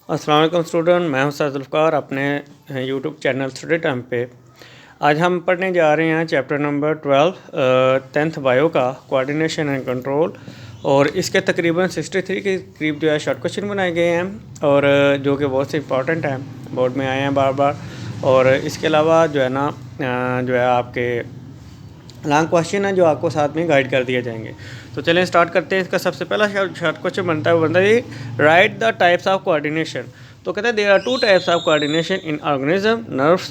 अस्सलाम वालेकुम स्टूडेंट, मैं हूं सर जुल्फ़कार अपने यूट्यूब चैनल स्टडी टाइम पे। आज हम पढ़ने जा रहे हैं चैप्टर नंबर 12 10th बायो का कोऑर्डिनेशन एंड कंट्रोल। और इसके तकरीबन 63 के करीब जो है शॉर्ट क्वेश्चन बनाए गए हैं और जो कि बहुत से इंपॉर्टेंट हैं, बोर्ड में आए हैं बार बार। और इसके अलावा जो है ना जो है आपके लॉन्ग क्वेश्चन है जो आपको साथ में गाइड कर दिए जाएंगे। तो चलें स्टार्ट करते हैं। इसका सबसे पहला शॉर्ट क्वेश्चन बनता है, वो बनता है right the types of coordination. तो कहते हैं there are 2 types of coordination in organism. Nerves,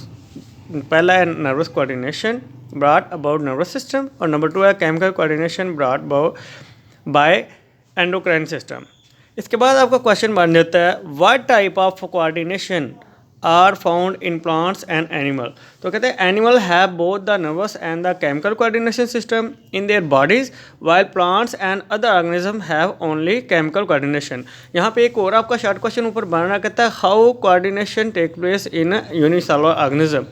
पहला है nervous coordination brought about nervous system, और नंबर 2 है chemical coordination brought by endocrine system. इसके बाद आपका क्वेश्चन बन जाता है what type of coordination are found in plants and animal. तो कहते हैं animal have both the nervous and the chemical coordination system in their bodies while plants and other organism have only chemical coordination. यहाँ पे एक और आपका short question ऊपर बन रहा, कहता है how coordination take place in unicellular organism,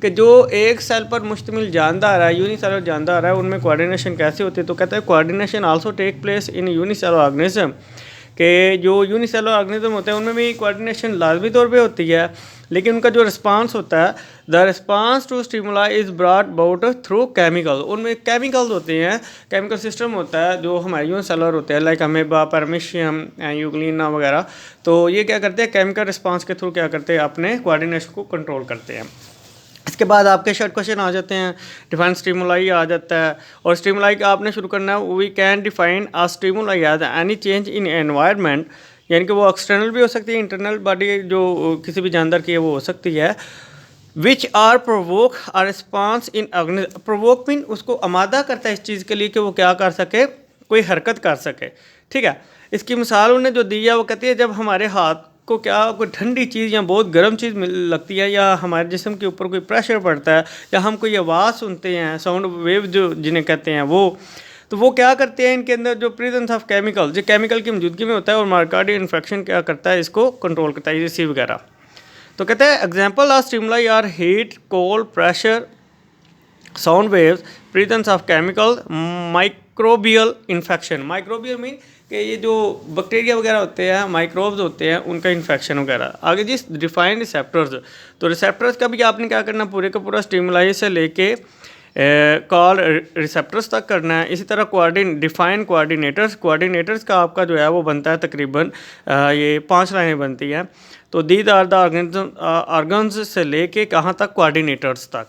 कि जो एक सेल पर मुश्तमिल जानदार है, यूनिसेलुलर जानदार है, उनमें कोऑर्डिनेशन कैसे होती है। तो कहता है coordination also take place in unicellular organism, कि जो यूनिसेलुलर ऑर्गेनिज्म होते हैं उनमें भी कोऑर्डिनेशन लाजमी तौर पे होती है, लेकिन उनका जो रिस्पांस होता है the response to stimuli is brought about through chemical. उनमें केमिकल्स होते हैं, केमिकल सिस्टम होता है जो हमारे यूनिसेलुलर होते हैं, लाइक अमेबा, परमिशियम, यूग्लिना वगैरह। तो ये क्या करते हैं, केमिकल रिस्पांस के थ्रू क्या करते हैं, अपने कोऑर्डिनेशन को कंट्रोल करते हैं। इसके बाद आपके शॉर्ट क्वेश्चन आ जाते हैं, डिफाइन स्टिमुलाई आ जाता है। और स्टिमुलाई का आपने शुरू करना है, we can define a stimuli as any change in environment, यानी कि वो एक्सटर्नल भी हो सकती है, इंटरनल बॉडी जो किसी भी जानदार की है वो हो सकती है। Which are provoke are response in organism. Provoke mean उसको आमादा करता है इस चीज़ के लिए कि वो क्या कर सके, कोई हरकत कर सके। ठीक है, इसकी मिसाल उन्होंने जो दी है वो कहती है जब हमारे हाथ को क्या कोई ठंडी चीज़ या बहुत गर्म चीज़ लगती है, या हमारे जिस्म के ऊपर कोई प्रेशर पड़ता है, या हम कोई आवाज़ सुनते हैं, साउंड वेव जो जिन्हें कहते हैं वो, तो वो क्या करते हैं, इनके अंदर जो प्रेजेंस ऑफ केमिकल, जो केमिकल की मौजूदगी में होता है, और मायोकार्डियल इन्फेक्शन क्या करता है, इसको कंट्रोल करता है, इसी वगैरह। तो कहते हैं example of stimuli are heat, cold, pressure, sound waves, presence of chemical, microbial infection. Microbial mean कि ये जो बैक्टीरिया वगैरह होते हैं, माइक्रोब्स होते हैं, उनका इन्फेक्शन वगैरह। आगे जी डिफाइन रिसेप्टर्स। तो रिसेप्टर्स का भी आपने क्या करना, पूरे का पूरा स्टिमुलाई से लेके कॉल रिसेप्टर्स तक करना है। इसी तरह डिफाइन कोऑर्डिनेटर्स। कोऑर्डिनेटर्स का आपका जो है वो बनता है तकरीबन ये 5 लाइनें बनती हैं। तो दीज आर द ऑर्गन्स से लेके कहाँ तक, कोऑर्डिनेटर्स तक।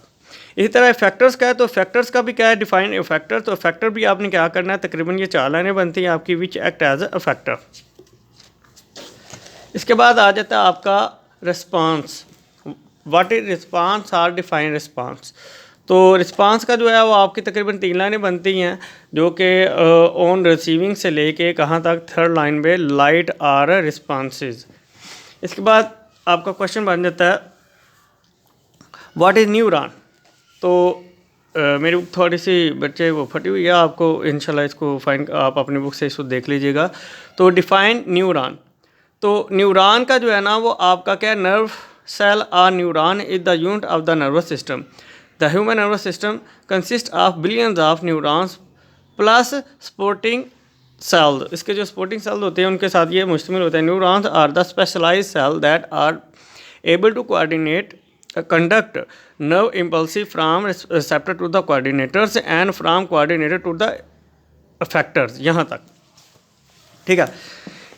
इसी तरह इफेक्टर्स का है, तो फैक्टर्स का भी क्या है, डिफाइन इफेक्टर। तो फैक्टर भी आपने क्या करना है, तकरीबन ये 4 लाइनें बनती हैं आपकी, which act as a factor. इसके बाद आ जाता है आपका response. What is response or define response. तो रिस्पांस का जो है वो आपकी तकरीबन 3 लाइनें बनती हैं, जो कि ऑन रिसीविंग से लेके कहाँ तक, 3rd लाइन पे लाइट आर रिस्पांसेस। इसके बाद आपका क्वेश्चन बन जाता है व्हाट इज़ न्यूरॉन। तो मेरी बुक थोड़ी सी बच्चे वो फटी हुई है, आपको इंशाल्लाह इसको फाइन आप अपनी बुक से इसको देख लीजिएगा। तो डिफाइन न्यूरॉन। तो न्यूरॉन का जो है ना वो आपका क्या, नर्व सेल और neuron is the unit of the nervous system. The human nervous system consist of billions of neurons plus supporting sales. इसके जो सपोर्टिंग सेल्स होते हैं उनके साथ ये मुश्तमिल होते हैं। Neurons are the specialised cell that are able to coordinate conduct nerve impulse from receptor to the coordinators and from coordinator to the effectors, यहाँ तक। ठीक है,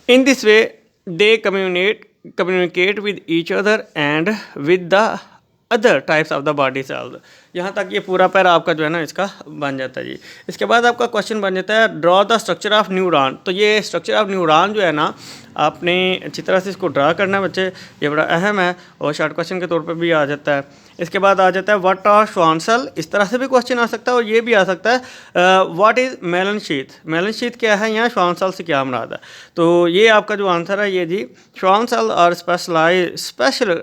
in this way they communicate with each other and with the other types of the body cells. यहाँ तक ये पूरा para आपका जो है ना इसका बन जाता है जी। इसके बाद आपका क्वेश्चन बन जाता है draw the structure of neuron. तो ये स्ट्रक्चर ऑफ न्यूरॉन जो है ना आपने अच्छी तरह से इसको ड्रा करना है बच्चे, ये बड़ा अहम है और शॉर्ट क्वेश्चन के तौर पे भी आ जाता है। इसके बाद आ जाता है व्हाट आर श्वान सेल। इस तरह से भी क्वेश्चन आ सकता है और ये भी आ सकता है what is myelin sheath. Myelin sheath क्या है, यहाँ श्वान सेल से क्या मुराद है। तो ये आपका जो आंसर है ये जी, Schwann cell are special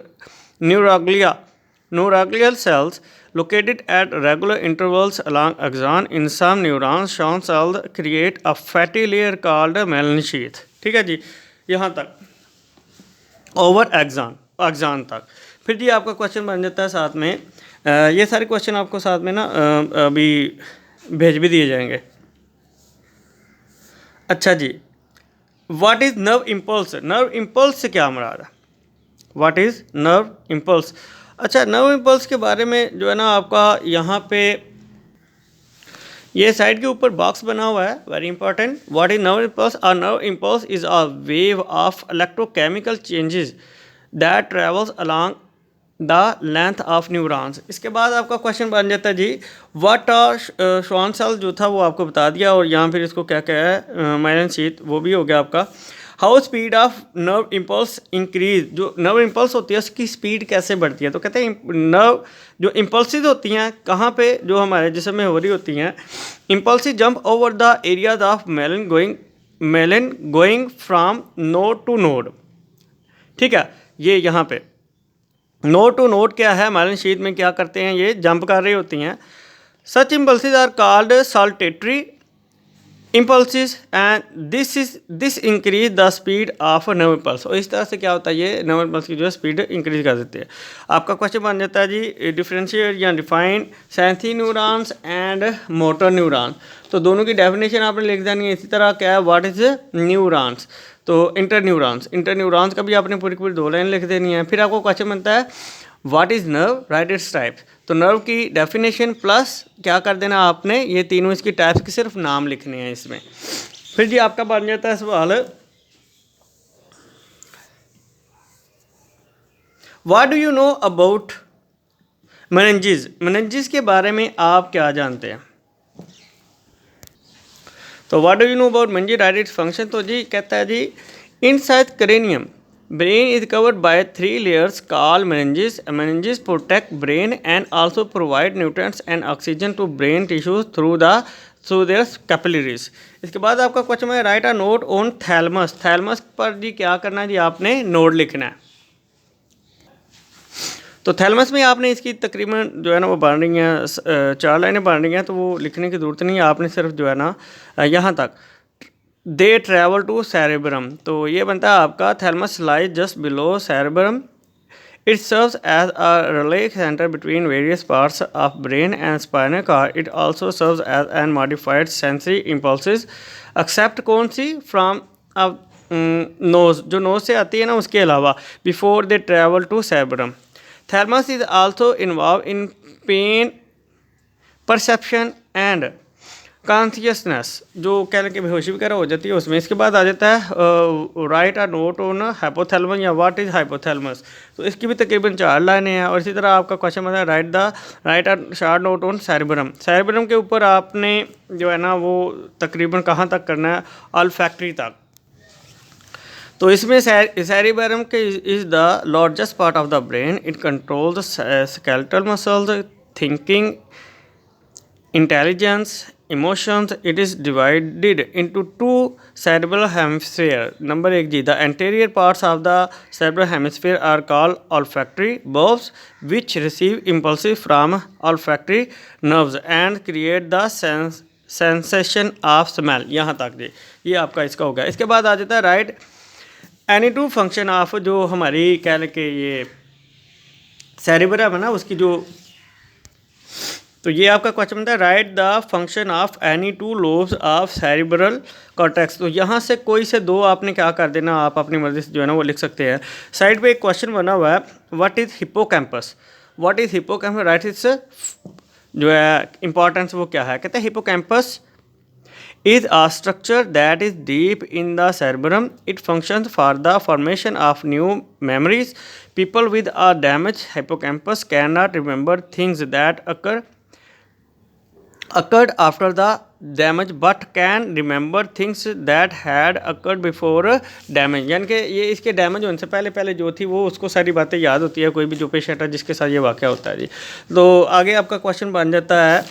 neuroglial cells located at regular intervals along axon. In some neurons, Schwann cells create a fatty layer called myelin sheath. ठीक है जी, यहाँ तक ओवर axon तक। फिर जी आपका क्वेश्चन बन जाता है साथ में ये सारे क्वेश्चन आपको साथ में ना अभी भेज भी दिए जाएंगे। अच्छा जी, what is nerve impulse. Nerve impulse से क्या मुराद है। What is nerve impulse. अच्छा, नर्व इम्पल्स के बारे में जो है ना आपका यहाँ पे ये साइड के ऊपर बॉक्स बना हुआ है, very important. What is nerve impulse? A nerve impulse is a wave of electrochemical changes that travels along the length of neurons. इसके बाद आपका क्वेश्चन बन जाता है जी व्हाट आर श्वान सेल, जो था वो आपको बता दिया, और यहाँ फिर इसको क्या क्या है माइलन शीथ, वो भी हो गया आपका। How speed of nerve impulse increase, जो नर्व इम्पल्स होती है उसकी स्पीड कैसे बढ़ती है? तो कहते हैं नर्व जो इम्पल्सिस होती हैं कहाँ पे, जो हमारे जिस्म में हो रही होती हैं, impulses jump over the areas of myelin going from node to node. ठीक है, ये यहाँ पे नोड टू नोड क्या है, माइलन शीथ में क्या करते हैं, ये जंप कर रही होती हैं। Such impulses are called saltatory impulses and this increase the speed of nerve impulse. और इस तरह से क्या होता है, ये नर्व इम्पल्स की जो है स्पीड इंक्रीज कर देती है। आपका क्वेश्चन बन जाता है जी डिफरेंशिएट या define sensory neurons and motor neuron. तो दोनों की डेफिनेशन आपने लिख देनी है। इसी तरह क्या है, व्हाट इज न्यूरॉन्स, तो इंटर न्यूरॉन्स का भी आपने पूरी पूरी 2 लाइन लिख देनी है। फिर आपको क्वेश्चन बनता है what is nerve, right its types. तो नर्व की डेफिनेशन प्लस क्या कर देना आपने, ये तीनों इसकी टाइप्स के सिर्फ नाम लिखने हैं इसमें। फिर जी आपका बन जाता है सवाल what do you know about meninges. Meninges के बारे में आप क्या जानते हैं? तो what do you know about meninges, write its function. तो जी कहता है जी inside cranium brain is covered by 3 layers called meninges. Meninges protect brain and also provide nutrients and oxygen to brain tissues through their capillaries. इसके बाद आपका question है right a note on thalamus. Thalamus पर जी क्या करना है जी, आपने note लिखना है। तो थैलमस में आपने इसकी तकरीबन जो है ना वो बन रही हैं 4 लाइनें बन रही हैं, तो वो लिखने की ज़रूरत नहीं है, आपने सिर्फ जो है ना यहाँ तक दे ट्रैवल टू सेरेब्रम। तो ये बनता है आपका thalamus lies just below cerebrum. It serves as a relay centre between various parts of brain and spinal cord. It also serves as an modified sensory impulses except कौन सी from nose, जो nose से आती है ना उसके अलावा, before they travel to cerebrum. Thalamus is also involve in pain perception and consciousness, जो कह लें कि बेहोशी वगैरह हो जाती है उसमें। इसके बाद आ जाता है right a note on hypothalamus या व्हाट इज़ हाइपोथैलेमस। तो इसकी भी तकरीबन 4 लाइनें हैं। और इसी तरह आपका क्वेश्चन आता है right a short note on cerebrum. Cerebrum के ऊपर आपने जो है ना वो तकरीबन कहाँ तक करना है, ऑल्फैक्टरी तक। तो इसमें सेरेब्रम के is the largest part of the brain. It controls skeletal muscles, thinking, intelligence, emotions. It is divided into 2 cerebral hemisphere. Number 1 जी, the anterior parts of the cerebral hemisphere are called olfactory bulbs, which receive impulses from olfactory nerves and create the sensation of smell. यहाँ तक जी ये आपका इसका हो गया। इसके बाद आ जाता है right any two function of, जो हमारी कह लें कि ये सेरेब्रम है ना उसकी जो, तो ये आपका क्वेश्चन बनता है right the function of any 2 lobes of cerebral cortex. तो यहाँ से कोई से 2 आपने क्या कर देना, आप अपनी मर्जी से जो है ना वो लिख सकते हैं। साइड पे एक क्वेश्चन बना हुआ है what is hippocampus. What is hippocampus, right it's जो है इंपॉर्टेंस वो क्या है। कहते हैं hippocampus is a structure that is deep in the cerebrum. It functions for the formation of new memories. People with a damaged hippocampus cannot remember things that occurred after the damage but can remember things that had occurred before damage। यानी कि ये इसके damage होने से पहले पहले जो थी वो उसको सारी बातें याद होती है, कोई भी जो पेशेंट है जिसके साथ ये वाक़या होता है जी। तो आगे आपका क्वेश्चन बन जाता है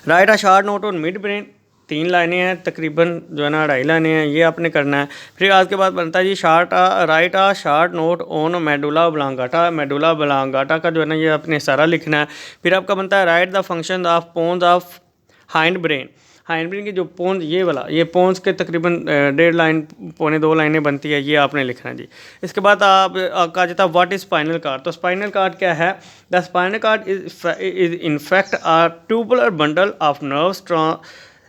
right a short note on mid brain. 3 लाइनें हैं तकरीबन जो है ना 2.5 लाइनें हैं, ये आपने करना है। फिर आज के बाद बनता है जी write a short note on medulla oblongata. Medulla oblongata का जो है ना ये आपने सारा लिखना है। फिर आपका बनता है right the function of pons of hind brain. Hind brain की जो पोन्स ये वाला, ये पोन्स के तकरीबन 1.5 लाइन पौने 2 लाइनें बनती है, ये आपने लिखना है जी। इसके बाद आप कहा जाता है व्हाट इज स्पाइनल कार्ड। तो स्पाइनल कार्ड क्या है, the spinal cord is in fact a tubular bundle of nerves.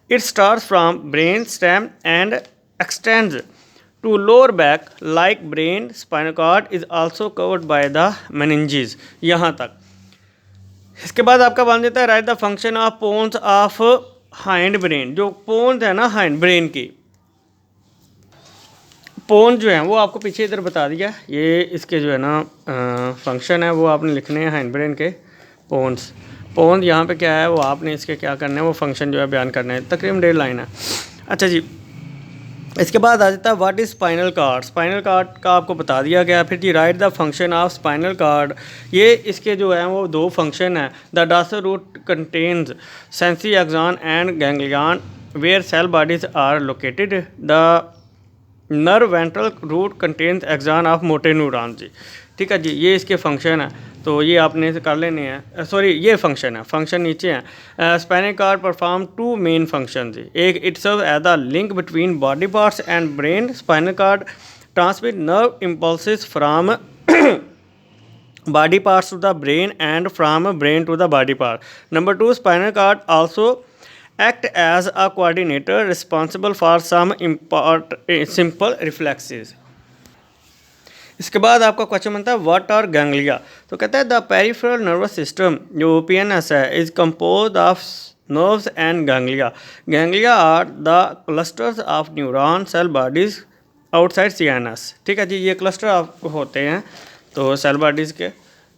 It starts from brain stem and extends to lower back like brain spinal cord is also covered by the meninges. यहाँ तक। इसके बाद आपका बन जाता है right the function of pons of hind brain. जो pons है ना हाइंड ब्रेन की, पोन्स जो हैं वो आपको पीछे इधर बता दिया। ये इसके जो है ना फंक्शन है वो आपने लिखने हैं हाइंड ब्रेन के। पोन्स यहाँ पे क्या है वो आपने इसके क्या करना है वो फंक्शन जो है बयान करना है। तकरीबन 1.5 लाइन है। अच्छा जी, इसके बाद आ जाता है what is spinal cord. Spinal cord का आपको बता दिया गया। फिर जी write the function of spinal cord. ये इसके जो है वो 2 फंक्शन है। The dorsal root contains sensory axon and ganglion where cell bodies are located. The nerve ventral root contains axon of motor neuron. जी ठीक है जी, ये इसके फंक्शन है तो ये आपने कर लेने हैं। सॉरी ये फंक्शन है, फंक्शन नीचे हैं। Spinal cord perform 2 main function जी। एक it serve as the link between body parts and brain. Spinal cord transmit nerve impulses from body parts to the brain and from brain to the body part. Number 2, spinal cord also act as a coordinator responsible for some simple reflexes. इसके बाद आपका question बनता है what are ganglia. तो कहता है the peripheral nervous system जो PNS है is composed of nerves and ganglia. Ganglia are the clusters of neuron cell bodies outside CNS. ठीक है जी, ये क्लस्टर आपको होते हैं तो सेल बॉडीज़ के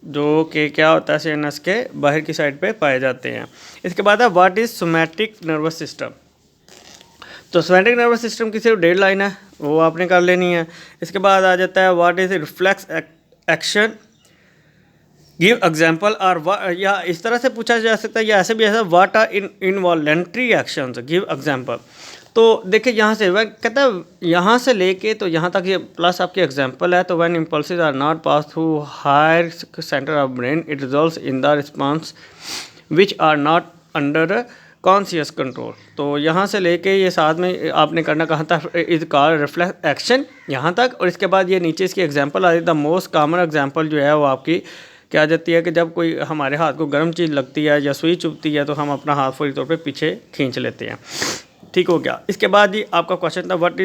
जो कि क्या होता है सीएनएस के बाहर की साइड पे पाए जाते हैं। इसके बाद है what is somatic nervous system. तो सोमैटिक नर्वस सिस्टम की सिर्फ 1.5 लाइन है वो आपने कर लेनी है। इसके बाद आ जाता है what is reflex action, give example. और या इस तरह से पूछा जा सकता है या ऐसे भी ऐसा what are involuntary actions, give example. तो देखिए यहाँ से वह कहता है यहाँ से लेके तो यहाँ तक ये प्लस आपकी एग्जांपल है। तो when impulses are not pass through higher centre of brain it results in the response which are not under conscious control. तो यहाँ से लेके ये साथ में आपने करना कहाँ तक इज कॉल्ड रिफ्लेक्स एक्शन यहाँ तक। और इसके बाद ये नीचे इसकी एग्जांपल आ जाती है। द मोस्ट कॉमन एग्जांपल जो है वो आपकी क्या आ जाती है कि जब कोई हमारे हाथ को गर्म चीज़ लगती है या सुई चुभती है तो हम अपना हाथ फौरी तौर पे पीछे खींच लेते हैं। ठीक हो गया। इसके बाद ही आपका क्वेश्चन था व्हाट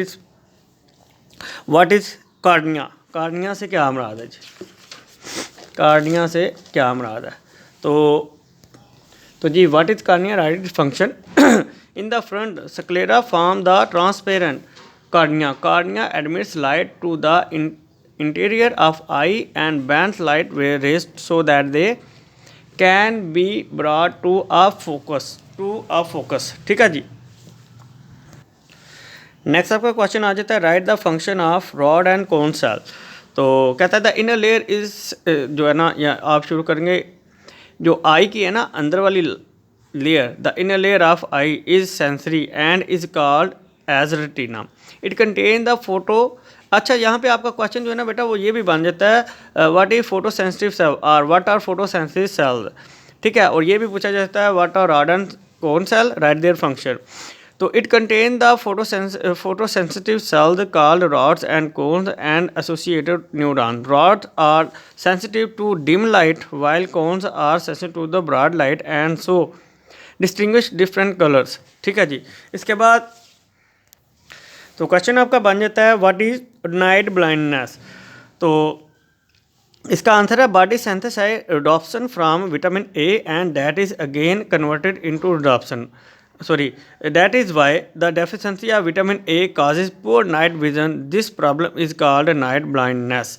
इज़ कार्निया। कार्निया से क्या मुराद है जी, कार्निया से क्या मुराद है। तो जी what is cornea, write function in the front sclera form the transparent cornea. Cornea admits light to the interior of eye and bends light way rest so that they can be brought to a focus. ठीक है जी। Next आपका question आ जाता है right the function of rod and cone cell. तो कहता है द इनर लेयर इज जो है ना या आप शुरू करेंगे जो आई की है ना अंदर वाली layer, the inner layer of eye is sensory and is called as retina. It contain the photo. अच्छा यहाँ पे आपका क्वेश्चन जो है ना बेटा वो ये भी बन जाता है what is photosensitive cell और what are photosensitive cell. ठीक है, और ये भी पूछा जाता है what are rod and cone cell, write their function. तो it contain the photosensitive cells called rods and cones and associated neurons. Rods are sensitive to dim light while cones are sensitive to the broad light and so distinguish different colors. ठीक है जी। इसके बाद तो question आपका बन जाता है what is night blindness. तो इसका आंसर है body synthesise rhodopsin from vitamin A and that is again converted into rhodopsin. That is why the deficiency of vitamin A causes poor night vision. This problem is called night blindness.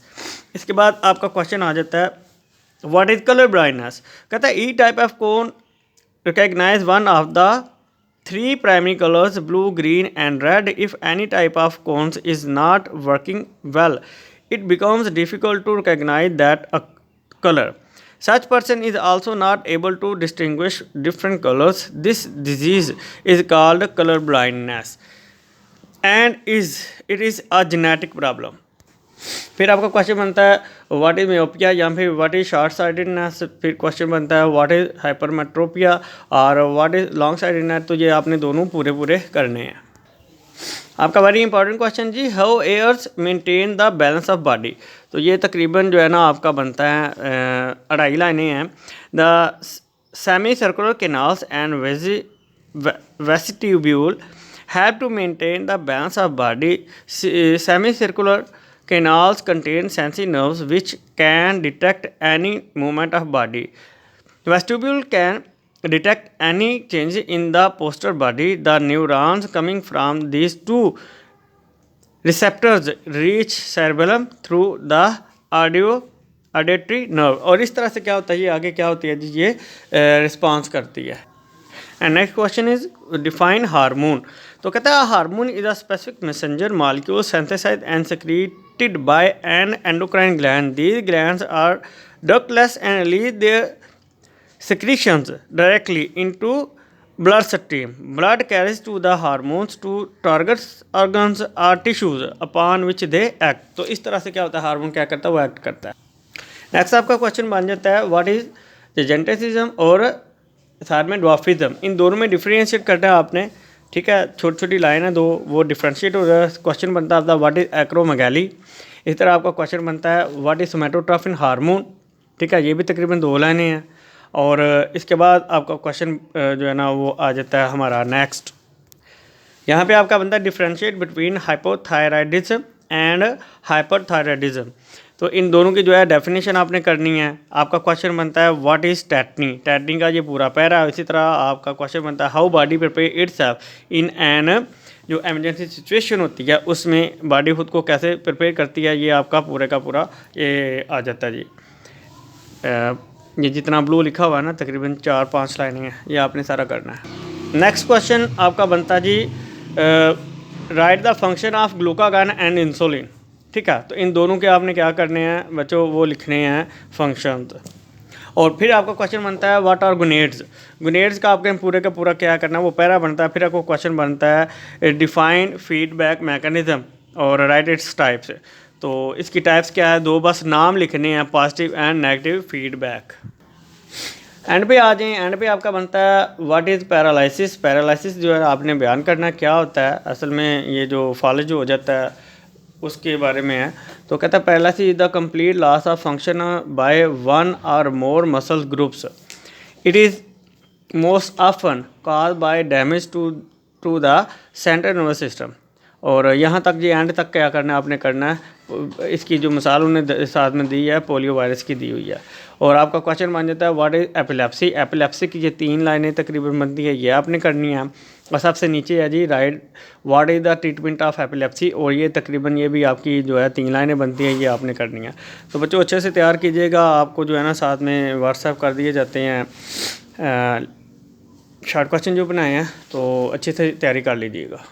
इसके बाद आपका question आ जाता है what is color blindness। कहता है each type of cone recognize one of the 3 primary colors blue, green and red. If any type of cones is not working well, it becomes difficult to recognize that a color. Such person is also not able to distinguish different colors. This disease is called color blindness and it is a genetic problem. फिर आपका question बनता है what is myopia या फिर what is short sightedness. फिर question बनता है what is hypermetropia और व्हाट इज लॉन्ग साइटेडनेस। तो ये आपने दोनों पूरे करने हैं। आपका वेरी इंपॉर्टेंट क्वेश्चन जी how ears maintain the balance of body. तो ये तकरीबन जो है ना आपका बनता है 2.5 लाइनें हैं। The semi circular canals and vestibule have to maintain the balance of body. Semicircular canals contain sensory nerves which can detect any movement of body. Vestibule can detect any change in the posterior body. The neurons coming from these two receptors reach cerebellum through the auditory nerve. और इस तरह से क्या होता है, ये आगे क्या होती है जी, ये रिस्पॉन्स करती है. And next question is define hormone. तो कहता है hormone is a specific messenger molecule synthesised and secreted by an endocrine gland. These glands are ductless and release their secretions directly into bloodstream. Blood carries to the hormones to target organs or tissues upon which they act. तो इस तरह से क्या होता है, hormone क्या करता है, वो एक्ट करता है. नेक्स्ट आपका क्वेश्चन बन जाता है व्हाट इज जेजेंटिसिज्म और साथ में ड्वार्फिज्म. इन दोनों में डिफ्रेंशिएट करना है आपने. ठीक है, छोटी छोटी लाइन है दो, वो डिफ्रेंशिएट हो रहा है. क्वेश्चन बनता है आपका व्हाट इज एक्रोमेगाली. इस तरह आपका क्वेश्चन बनता है व्हाट इज सोमैटोट्रोफिन हार्मोन. ठीक है, ये भी तकरीबन 2 लाइनें हैं. और इसके बाद आपका क्वेश्चन जो है ना वो आ जाता है हमारा नेक्स्ट. यहाँ पे आपका बनता है differentiate between hypothyroidism and hyperthyroidism. तो इन दोनों की जो है डेफिनेशन आपने करनी है. आपका क्वेश्चन बनता है व्हाट इज़ टेटनी. टेटनी का ये पूरा पैरा है. इसी तरह आपका क्वेश्चन बनता है how body prepare itself in an, जो एमरजेंसी सिचुएशन होती है उसमें बॉडी खुद को कैसे प्रिपेयर करती है. ये आपका पूरे का पूरा ये आ जाता है जी. ये जितना ब्लू लिखा हुआ है ना तकरीबन 4-5 लाइनें हैं, ये आपने सारा करना है. नेक्स्ट क्वेश्चन आपका बनता जी write the function of glucagon and insulin. ठीक है, तो इन दोनों के आपने क्या करने हैं बच्चों, वो लिखने हैं फंक्शन. और फिर आपका क्वेश्चन बनता है व्हाट आर गुनेड्स. गुनेड्स का आपके पूरे का पूरा क्या करना है, वो पैरा बनता है. फिर आपको क्वेश्चन बनता है डिफाइन फीडबैक मैकेनिज्म और राइट इट्स टाइप्स. तो इसकी टाइप्स क्या है, 2 बस नाम लिखने हैं, positive and negative feedback. And पे आ जाएँ. एंड पे आपका बनता है व्हाट इज़ पैरालिसिस. पैरालिसिस जो है आपने बयान करना क्या होता है. असल में ये जो फॉल्ट जो हो जाता है उसके बारे में है. तो कहता है paralysis is the complete loss of function by 1 or more muscle groups. It is most often cause by damage to the central nervous system. और यहाँ तक जी एंड तक क्या करना है आपने करना है. इसकी जो मिसाल उन्हें साथ में दी है पोलियो वायरस की दी हुई है. और आपका क्वेश्चन बन जाता है व्हाट इज एपिलेप्सी. एपिलेप्सी की ये 3 लाइनें तकरीबन बनती है, ये आपने करनी है. और सबसे नीचे है जी write what is the treatment of epilepsy. और ये तकरीबन ये भी आपकी जो है 3 लाइनें बनती हैं, ये आपने करनी है. तो बच्चों अच्छे से तैयार कीजिएगा. आपको जो है ना साथ में व्हाट्सएप कर दिए जाते हैं शॉर्ट क्वेश्चन जो बनाए हैं, तो अच्छे से तैयारी कर लीजिएगा.